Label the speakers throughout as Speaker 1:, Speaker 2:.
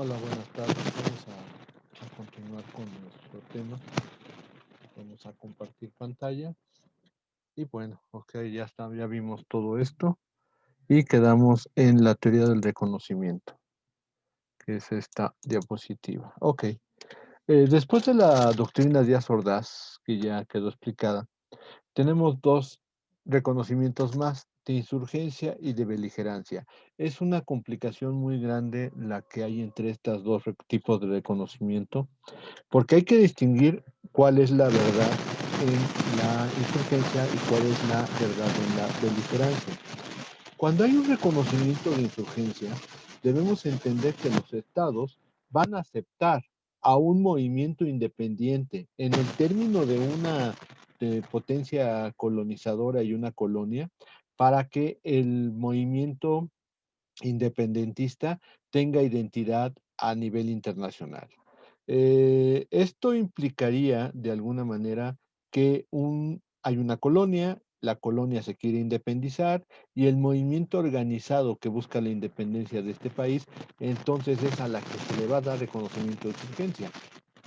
Speaker 1: Hola, buenas tardes. Vamos a continuar con nuestro tema. Vamos a compartir pantalla. Y bueno, ok, ya está, ya vimos todo esto. Y quedamos en la teoría del reconocimiento, que es esta diapositiva. Ok. Después de la doctrina Díaz Ordaz, que ya quedó explicada, tenemos dos reconocimientos más, de insurgencia y de beligerancia. Es una complicación muy grande la que hay entre estos dos tipos de reconocimiento, porque hay que distinguir cuál es la verdad en la insurgencia y cuál es la verdad en la beligerancia. Cuando hay un reconocimiento de insurgencia, debemos entender que los estados van a aceptar a un movimiento independiente en el término de una potencia colonizadora y una colonia para que el movimiento independentista tenga identidad a nivel internacional. Esto implicaría, de alguna manera, que hay una colonia, la colonia se quiere independizar y el movimiento organizado que busca la independencia de este país, entonces es a la que se le va a dar reconocimiento de insurgencia.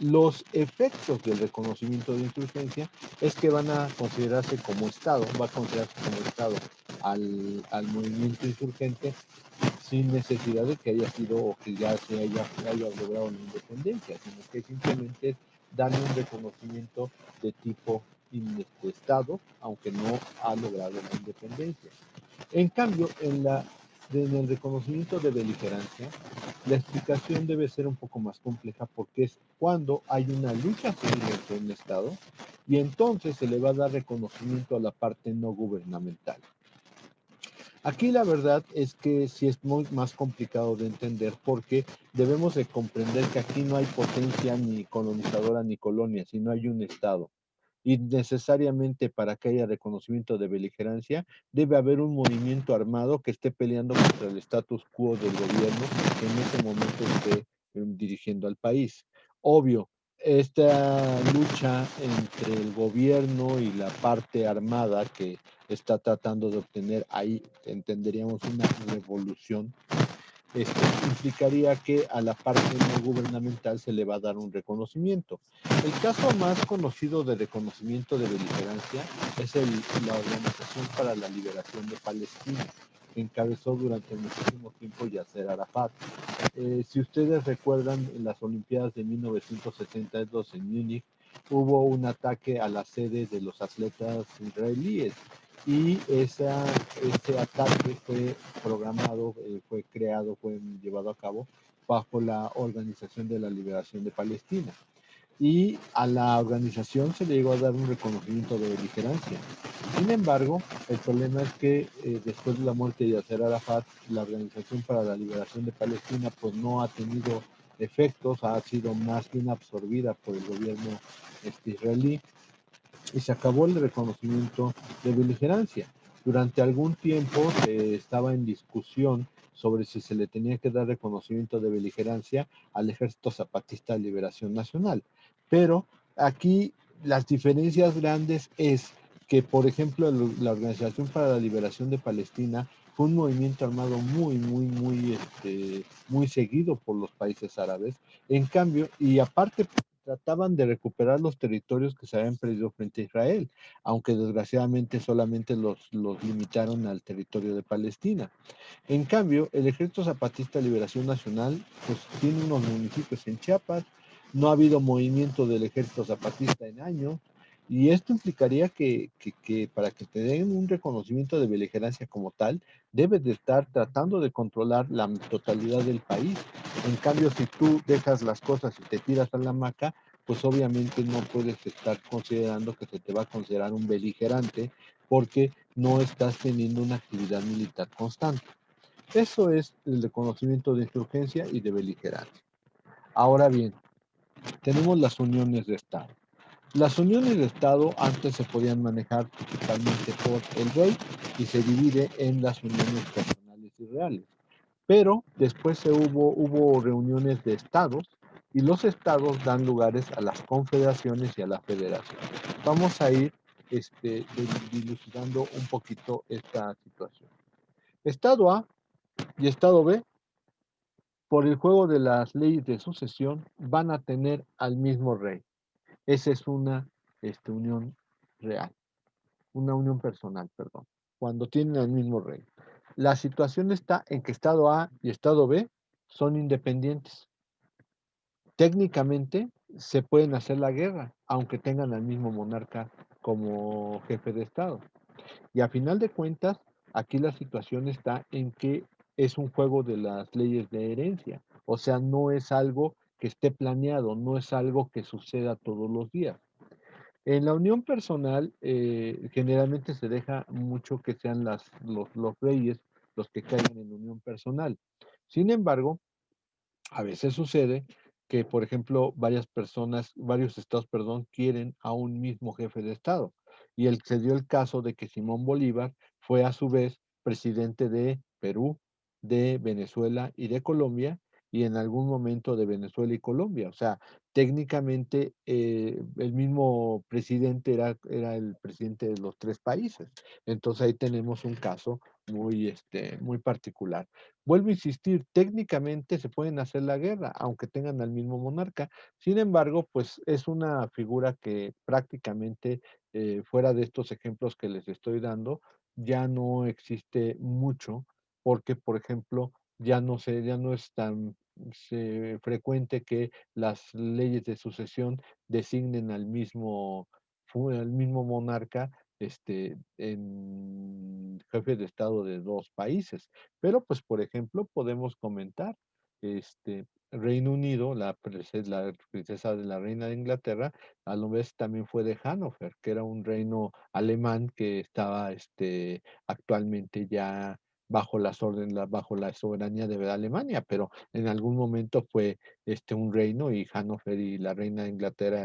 Speaker 1: Los efectos del reconocimiento de insurgencia es que van a considerarse como Estado, va a considerarse como Estado al movimiento insurgente sin necesidad de que haya sido o que ya haya logrado la independencia, sino que simplemente es darle un reconocimiento de tipo Estado, aunque no ha logrado la independencia. En cambio, en el reconocimiento de beligerancia, la explicación debe ser un poco más compleja porque es cuando hay una lucha civil entre un Estado y entonces se le va a dar reconocimiento a la parte no gubernamental. Aquí la verdad es que sí es muy más complicado de entender porque debemos de comprender que aquí no hay potencia ni colonizadora ni colonia, sino hay un Estado. Y necesariamente para que haya reconocimiento de beligerancia debe haber un movimiento armado que esté peleando contra el status quo del gobierno que en ese momento esté dirigiendo al país. Obvio, esta lucha entre el gobierno y la parte armada que está tratando de obtener, ahí entenderíamos una revolución, implicaría que a la parte no gubernamental se le va a dar un reconocimiento. El caso más conocido de reconocimiento de beligerancia es la Organización para la Liberación de Palestina, que encabezó durante muchísimo tiempo Yasser Arafat. Si ustedes recuerdan, en las Olimpiadas de 1972 en Múnich, hubo un ataque a la sede de los atletas israelíes y ese ataque fue programado, fue creado, fue llevado a cabo bajo la Organización de la Liberación de Palestina. Y a la organización se le llegó a dar un reconocimiento de beligerancia. Sin embargo, el problema es que después de la muerte de Yasser Arafat, la Organización para la Liberación de Palestina pues no ha tenido efectos, ha sido más bien absorbida por el gobierno israelí y se acabó el reconocimiento de beligerancia. Durante algún tiempo se estaba en discusión sobre si se le tenía que dar reconocimiento de beligerancia al Ejército Zapatista de Liberación Nacional. Pero aquí las diferencias grandes es que, por ejemplo, la Organización para la Liberación de Palestina fue un movimiento armado muy seguido por los países árabes. En cambio, y aparte trataban de recuperar los territorios que se habían perdido frente a Israel, aunque desgraciadamente solamente los limitaron al territorio de Palestina. En cambio, el Ejército Zapatista de Liberación Nacional pues, tiene unos municipios en Chiapas, no ha habido movimiento del Ejército Zapatista en años, y esto implicaría que para que te den un reconocimiento de beligerancia como tal, debes de estar tratando de controlar la totalidad del país. En cambio, si tú dejas las cosas y te tiras a la hamaca, pues obviamente no puedes estar considerando que se te va a considerar un beligerante porque no estás teniendo una actividad militar constante. Eso es el reconocimiento de insurgencia y de beligerancia. Ahora bien, tenemos las uniones de Estado. Las uniones de Estado antes se podían manejar principalmente por el rey y se divide en las uniones personales y reales. Pero después hubo reuniones de estados y los estados dan lugares a las confederaciones y a la federación. Vamos a ir dilucidando un poquito esta situación. Estado A y Estado B por el juego de las leyes de sucesión, van a tener al mismo rey. Esa es una unión real, una unión personal, perdón, cuando tienen al mismo rey. La situación está en que Estado A y Estado B son independientes. Técnicamente se pueden hacer la guerra, aunque tengan al mismo monarca como jefe de Estado. Y a final de cuentas, aquí la situación está en que es un juego de las leyes de herencia. O sea, no es algo que esté planeado, no es algo que suceda todos los días. En la unión personal, generalmente se deja mucho que sean los reyes los que caigan en unión personal. Sin embargo, a veces sucede que, por ejemplo, varios estados, perdón, quieren a un mismo jefe de estado. Y se dio el caso de que Simón Bolívar fue a su vez presidente de Perú, de Venezuela y de Colombia, y en algún momento de Venezuela y Colombia. O sea, técnicamente el mismo presidente era el presidente de los tres países. Entonces ahí tenemos un caso muy particular. Vuelvo a insistir, técnicamente se pueden hacer la guerra, aunque tengan al mismo monarca. Sin embargo, pues es una figura que prácticamente, fuera de estos ejemplos que les estoy dando, ya no existe mucho, porque, por ejemplo, ya no es tan frecuente que las leyes de sucesión designen al mismo monarca en jefe de Estado de dos países. Pero, pues, por ejemplo, podemos comentar, Reino Unido, la princesa de la reina de Inglaterra, a lo vez también fue de Hannover, que era un reino alemán que estaba, actualmente ya bajo la soberanía de Alemania, pero en algún momento fue, un reino y Hannover y la reina de Inglaterra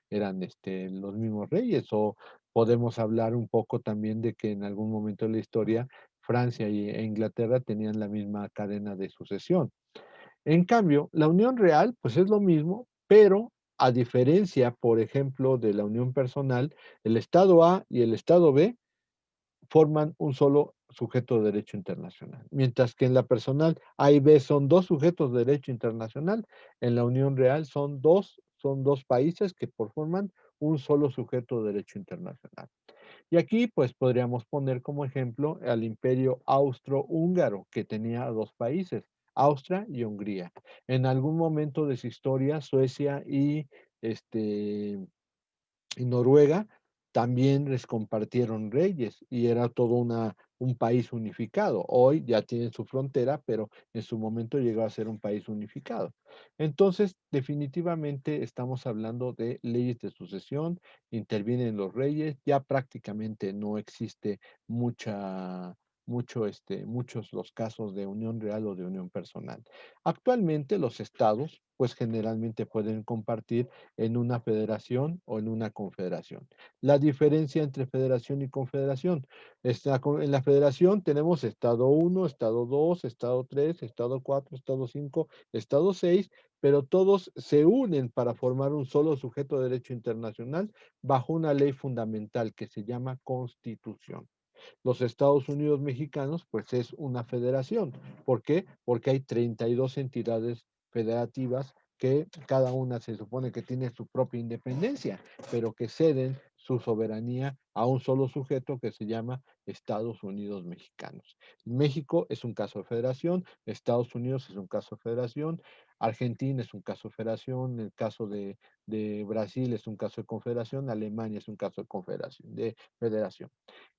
Speaker 1: eran los mismos reyes, o podemos hablar un poco también de que en algún momento de la historia Francia e Inglaterra tenían la misma cadena de sucesión. En cambio, la unión real, pues es lo mismo, pero a diferencia, por ejemplo, de la unión personal, el Estado A y el Estado B forman un solo sujeto de derecho internacional. Mientras que en la personal A y B son dos sujetos de derecho internacional, en la unión real son dos países que forman un solo sujeto de derecho internacional. Y aquí, pues, podríamos poner como ejemplo al Imperio Austrohúngaro, que tenía dos países, Austria y Hungría. En algún momento de su historia, Suecia este, y Noruega también les compartieron reyes y era todo un país unificado. Hoy ya tienen su frontera, pero en su momento llegó a ser un país unificado. Entonces, definitivamente estamos hablando de leyes de sucesión, intervienen los reyes, ya prácticamente no existe muchos los casos de unión real o de unión personal. Actualmente los estados, pues generalmente pueden compartir en una federación o en una confederación. La diferencia entre federación y confederación. En la federación tenemos Estado 1, Estado 2, Estado 3, Estado 4, Estado 5, Estado 6, pero todos se unen para formar un solo sujeto de derecho internacional bajo una ley fundamental que se llama Constitución. Los Estados Unidos mexicanos, pues es una federación. ¿Por qué? Porque hay 32 entidades federativas que cada una se supone que tiene su propia independencia, pero que ceden su soberanía a un solo sujeto que se llama Estados Unidos mexicanos. México es un caso de federación, Estados Unidos es un caso de federación, Argentina es un caso de federación, el caso de Brasil es un caso de confederación, Alemania es un caso de confederación, de federación.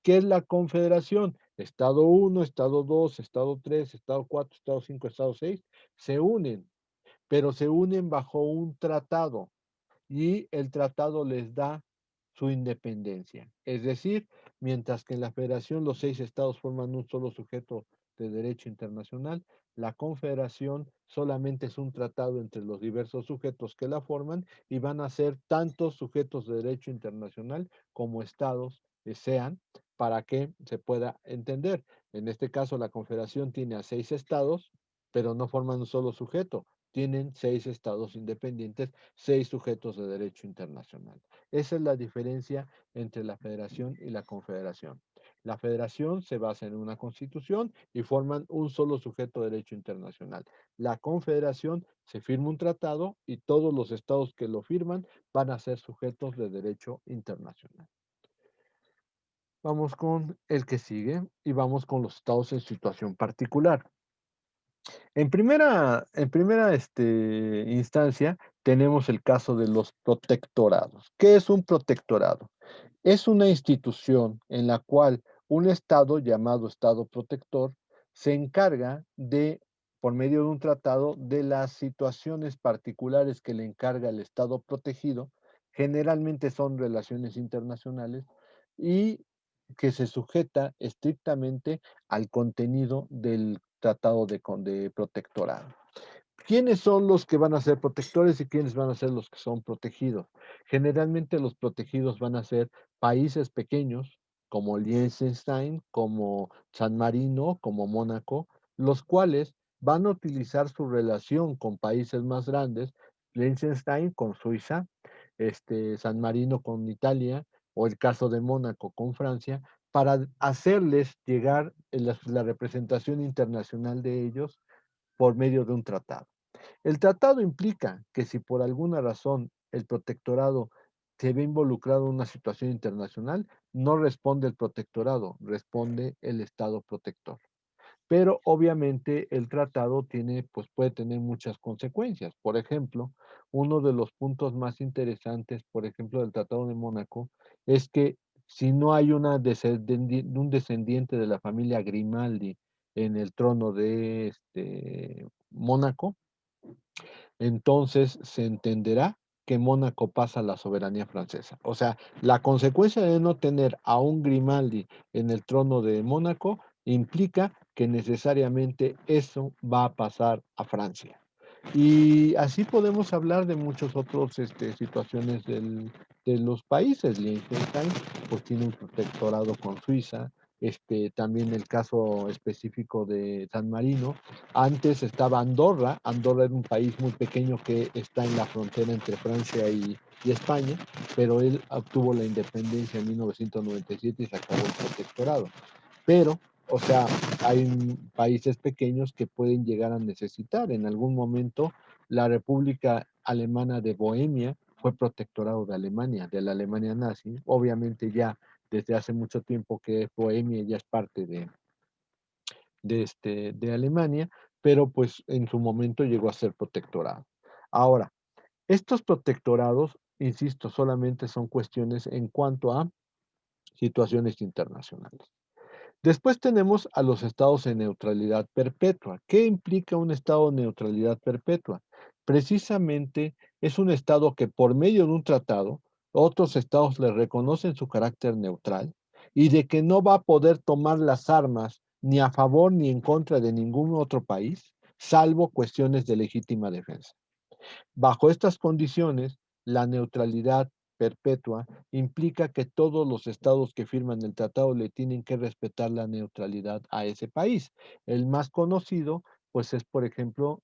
Speaker 1: ¿Qué es la confederación? Estado 1, Estado 2, Estado 3, Estado 4, Estado 5, Estado 6 se unen, pero se unen bajo un tratado y el tratado les da su independencia. Es decir, mientras que en la federación los 6 estados forman un solo sujeto de derecho internacional, la confederación solamente es un tratado entre los diversos sujetos que la forman y van a ser tantos sujetos de derecho internacional como estados sean para que se pueda entender. En este caso, la confederación tiene a 6 estados, pero no forman un solo sujeto, tienen 6 estados independientes, 6 sujetos de derecho internacional. Esa es la diferencia entre la federación y la confederación. La federación se basa en una constitución y forman un solo sujeto de derecho internacional. La confederación se firma un tratado y todos los estados que lo firman van a ser sujetos de derecho internacional. Vamos con el que sigue y vamos con los estados en situación particular. En primera instancia, tenemos el caso de los protectorados. ¿Qué es un protectorado? Es una institución en la cual un estado llamado Estado protector se encarga de, por medio de un tratado, de las situaciones particulares que le encarga el Estado protegido, generalmente son relaciones internacionales, y que se sujeta estrictamente al contenido del tratado de protectorado. ¿Quiénes son los que van a ser protectores y quiénes van a ser los que son protegidos? Generalmente los protegidos van a ser países pequeños como Liechtenstein, como San Marino, como Mónaco, los cuales van a utilizar su relación con países más grandes, Liechtenstein con Suiza, San Marino con Italia o el caso de Mónaco con Francia, para hacerles llegar la representación internacional de ellos por medio de un tratado. El tratado implica que si por alguna razón el protectorado se ve involucrado en una situación internacional, no responde el protectorado, responde el Estado protector. Pero obviamente el tratado tiene, pues puede tener muchas consecuencias. Por ejemplo, uno de los puntos más interesantes, por ejemplo, del Tratado de Mónaco, es que si no hay un descendiente de la familia Grimaldi en el trono de Mónaco, entonces se entenderá que Mónaco pasa a la soberanía francesa. O sea, la consecuencia de no tener a un Grimaldi en el trono de Mónaco implica que necesariamente eso va a pasar a Francia. Y así podemos hablar de muchas otras situaciones de los países. Liechtenstein pues tiene un protectorado con Suiza, también el caso específico de San Marino. Antes estaba Andorra. Andorra era un país muy pequeño que está en la frontera entre Francia y España, pero él obtuvo la independencia en 1997 y se acabó el protectorado. Pero, o sea, hay países pequeños que pueden llegar a necesitar. En algún momento, la República Alemana de Bohemia fue protectorado de la Alemania nazi. Obviamente ya desde hace mucho tiempo que Bohemia ya es parte de Alemania, pero pues en su momento llegó a ser protectorado. Ahora, estos protectorados, insisto, solamente son cuestiones en cuanto a situaciones internacionales. Después tenemos a los estados en neutralidad perpetua. ¿Qué implica un estado de neutralidad perpetua? Precisamente es un estado que por medio de un tratado, otros estados le reconocen su carácter neutral y de que no va a poder tomar las armas ni a favor ni en contra de ningún otro país, salvo cuestiones de legítima defensa. Bajo estas condiciones, la neutralidad perpetua implica que todos los estados que firman el tratado le tienen que respetar la neutralidad a ese país. El más conocido, pues es, por ejemplo,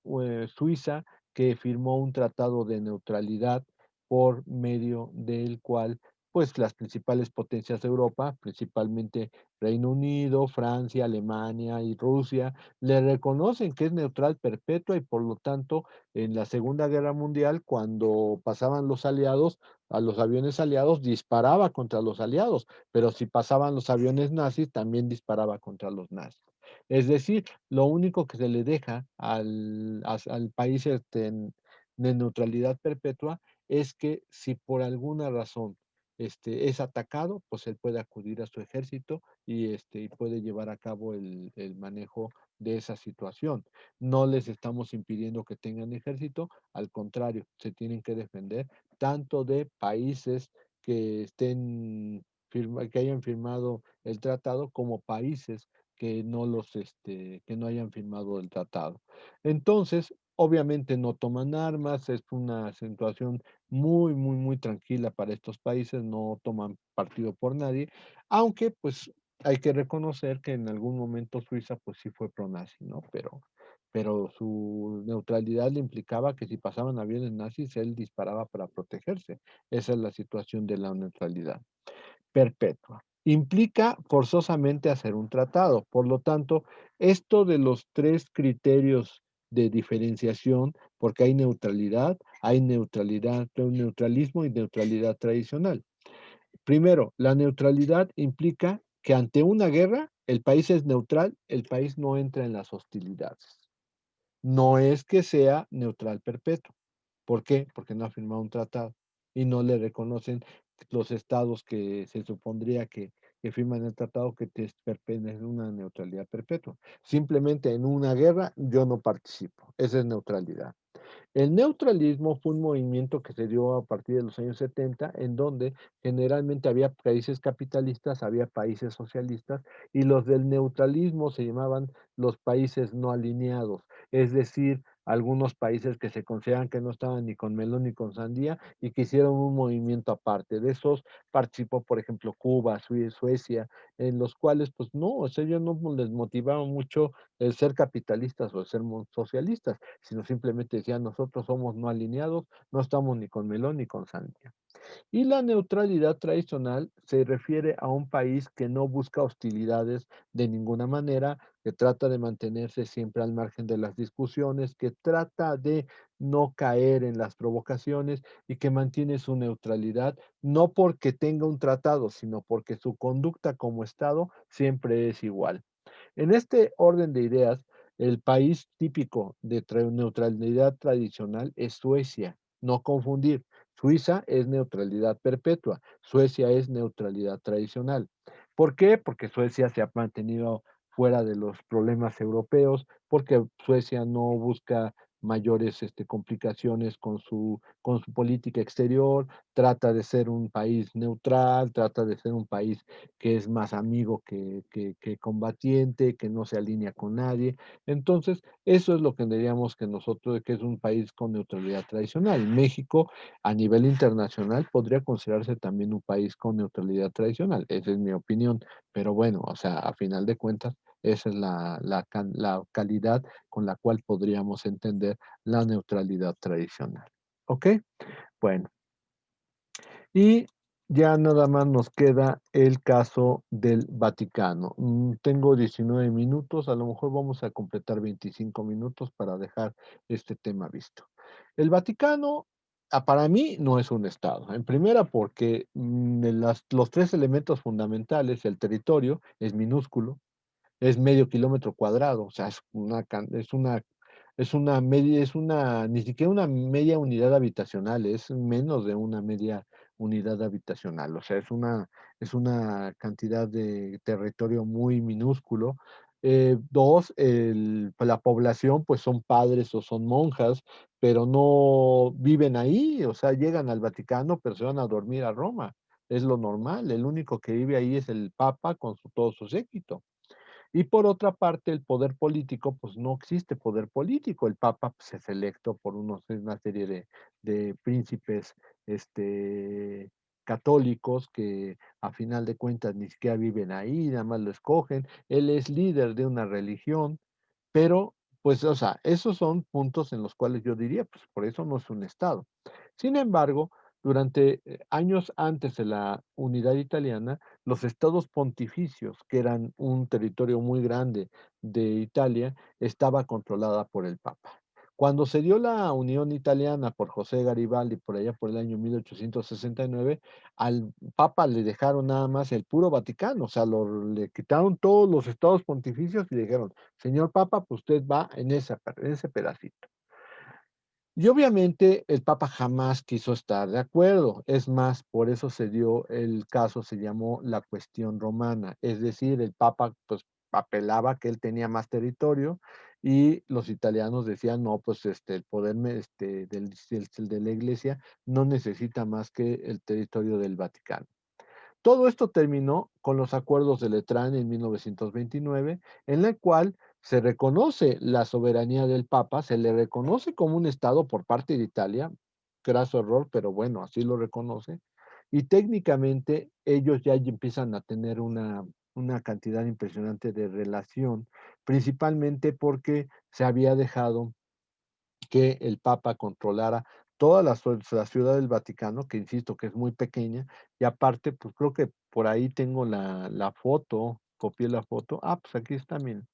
Speaker 1: Suiza, que firmó un tratado de neutralidad por medio del cual, pues las principales potencias de Europa, principalmente Reino Unido, Francia, Alemania y Rusia, le reconocen que es neutral perpetua y por lo tanto en la Segunda Guerra Mundial, cuando pasaban los aliados, a los aviones aliados disparaba contra los aliados, pero si pasaban los aviones nazis, también disparaba contra los nazis. Es decir, lo único que se le deja al país de neutralidad perpetua es que si por alguna razón es atacado, pues él puede acudir a su ejército y puede llevar a cabo el manejo de esa situación. No les estamos impidiendo que tengan ejército, al contrario, se tienen que defender tanto de países que que hayan firmado el tratado como países que no hayan firmado el tratado. Entonces, obviamente no toman armas, es una situación muy, muy, muy tranquila para estos países, no toman partido por nadie, aunque pues hay que reconocer que en algún momento Suiza pues sí fue pro-nazi, ¿no? Pero su neutralidad le implicaba que si pasaban aviones nazis, él disparaba para protegerse. Esa es la situación de la neutralidad perpetua. implica forzosamente hacer un tratado. Por lo tanto, esto de los 3 criterios de diferenciación, porque hay neutralidad, neutralismo y neutralidad tradicional. Primero, la neutralidad implica que ante una guerra, el país es neutral, el país no entra en las hostilidades. No es que sea neutral perpetuo. ¿Por qué? Porque no ha firmado un tratado y no le reconocen los estados que se supondría que firman el tratado que te pertenecen una neutralidad perpetua. Simplemente en una guerra yo no participo. Esa es neutralidad. El neutralismo fue un movimiento que se dio a partir de los años 70, en donde generalmente había países capitalistas, había países socialistas, y los del neutralismo se llamaban los países no alineados, es decir, algunos países que se consideran que no estaban ni con melón ni con sandía y que hicieron un movimiento aparte. De esos participó, por ejemplo, Cuba, Suecia, en los cuales, pues no, o sea, ellos no les motivaba mucho el ser capitalistas o el ser socialistas, sino simplemente decían, nosotros somos no alineados, no estamos ni con melón ni con sandía. Y la neutralidad tradicional se refiere a un país que no busca hostilidades de ninguna manera, que trata de mantenerse siempre al margen de las discusiones, que trata de no caer en las provocaciones y que mantiene su neutralidad, no porque tenga un tratado, sino porque su conducta como Estado siempre es igual. En este orden de ideas, el país típico de neutralidad tradicional es Suecia. No confundir. Suiza es neutralidad perpetua. Suecia es neutralidad tradicional. ¿Por qué? Porque Suecia se ha mantenido fuera de los problemas europeos, porque Suecia no busca mayores complicaciones con su política exterior, trata de ser un país neutral, trata de ser un país que es más amigo que combatiente, que no se alinea con nadie. Entonces, eso es lo que diríamos que nosotros, que es un país con neutralidad tradicional. México, a nivel internacional, podría considerarse también un país con neutralidad tradicional. Esa es mi opinión. Pero bueno, o sea, a final de cuentas, esa es la calidad con la cual podríamos entender la neutralidad tradicional. ¿Ok? Bueno. Y ya nada más nos queda el caso del Vaticano. Tengo 19 minutos, a lo mejor vamos a completar 25 minutos para dejar este tema visto. El Vaticano, para mí, no es un estado. En primera, porque los 3 elementos fundamentales, el territorio es minúsculo, es medio kilómetro cuadrado, o sea, es una, ni siquiera una media unidad habitacional, es menos de una media unidad habitacional, o sea, es una cantidad de territorio muy minúsculo. Dos, la población, pues son padres o son monjas, pero no viven ahí, o sea, llegan al Vaticano, pero se van a dormir a Roma. Es lo normal, el único que vive ahí es el Papa con todo su séquito. Y por otra parte, el poder político, pues no existe poder político. El Papa pues, es electo por una serie de príncipes católicos que a final de cuentas ni siquiera viven ahí, nada más lo escogen. Él es líder de una religión, pero pues, o sea, esos son puntos en los cuales yo diría, pues por eso no es un Estado. Sin embargo, durante años antes de la unidad italiana, los estados pontificios, que eran un territorio muy grande de Italia, estaba controlada por el Papa. Cuando se dio la Unión Italiana por José Garibaldi, por allá por el año 1869, al Papa le dejaron nada más el puro Vaticano, o sea, le quitaron todos los estados pontificios y le dijeron, señor Papa, pues usted va en ese pedacito. Y obviamente el Papa jamás quiso estar de acuerdo. Es más, por eso se dio el caso, se llamó la cuestión romana. Es decir, el Papa pues apelaba que él tenía más territorio y los italianos decían, no, pues el poder de la iglesia no necesita más que el territorio del Vaticano. Todo esto terminó con los acuerdos de Letrán en 1929, en la cual se reconoce la soberanía del Papa, se le reconoce como un Estado por parte de Italia, craso error, pero bueno, así lo reconoce, y técnicamente ellos ya empiezan a tener una cantidad impresionante de relación, principalmente porque se había dejado que el Papa controlara toda la Ciudad del Vaticano, que insisto que es muy pequeña, y aparte, pues, creo que por ahí tengo la foto, copié la foto. Ah, pues, aquí está, miren.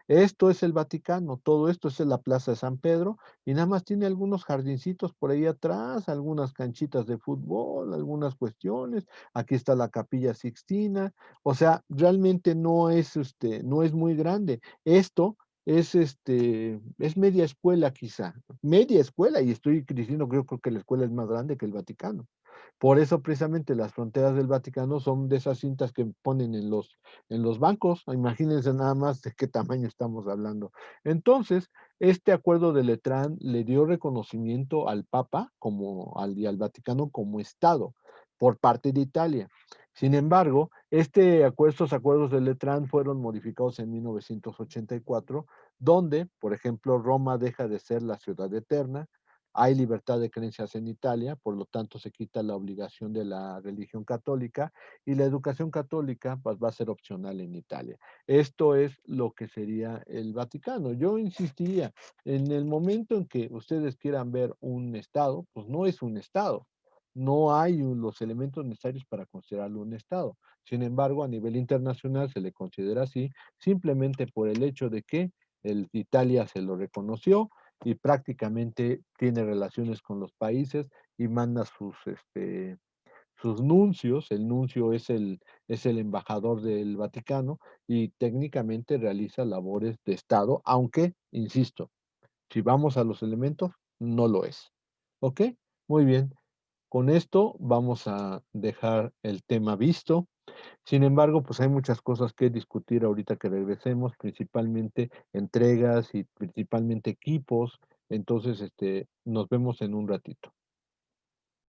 Speaker 1: Esto es el Vaticano, todo esto es en la Plaza de San Pedro, y nada más tiene algunos jardincitos por ahí atrás, algunas canchitas de fútbol, algunas cuestiones. Aquí está la Capilla Sixtina, o sea, realmente no es, no es muy grande. Esto es, es media escuela quizá, media escuela, y estoy diciendo que yo creo que la escuela es más grande que el Vaticano. Por eso, precisamente, las fronteras del Vaticano son de esas cintas que ponen en los bancos. Imagínense nada más de qué tamaño estamos hablando. Entonces, este acuerdo de Letrán le dio reconocimiento al Papa y al Vaticano como Estado por parte de Italia. Sin embargo, estos acuerdos de Letrán fueron modificados en 1984, donde, por ejemplo, Roma deja de ser la ciudad eterna, hay libertad de creencias en Italia, por lo tanto se quita la obligación de la religión católica y la educación católica pues, va a ser opcional en Italia. Esto es lo que sería el Vaticano. Yo insistiría, en el momento en que ustedes quieran ver un Estado, pues no es un Estado. No hay los elementos necesarios para considerarlo un Estado. Sin embargo, a nivel internacional se le considera así, simplemente por el hecho de que Italia se lo reconoció, y prácticamente tiene relaciones con los países y manda sus nuncios. El nuncio es el embajador del Vaticano y técnicamente realiza labores de Estado, aunque, insisto, si vamos a los elementos, no lo es. ¿Ok? Muy bien. Con esto vamos a dejar el tema visto. Sin embargo, pues hay muchas cosas que discutir ahorita que regresemos, principalmente entregas y principalmente equipos. Entonces, nos vemos en un ratito.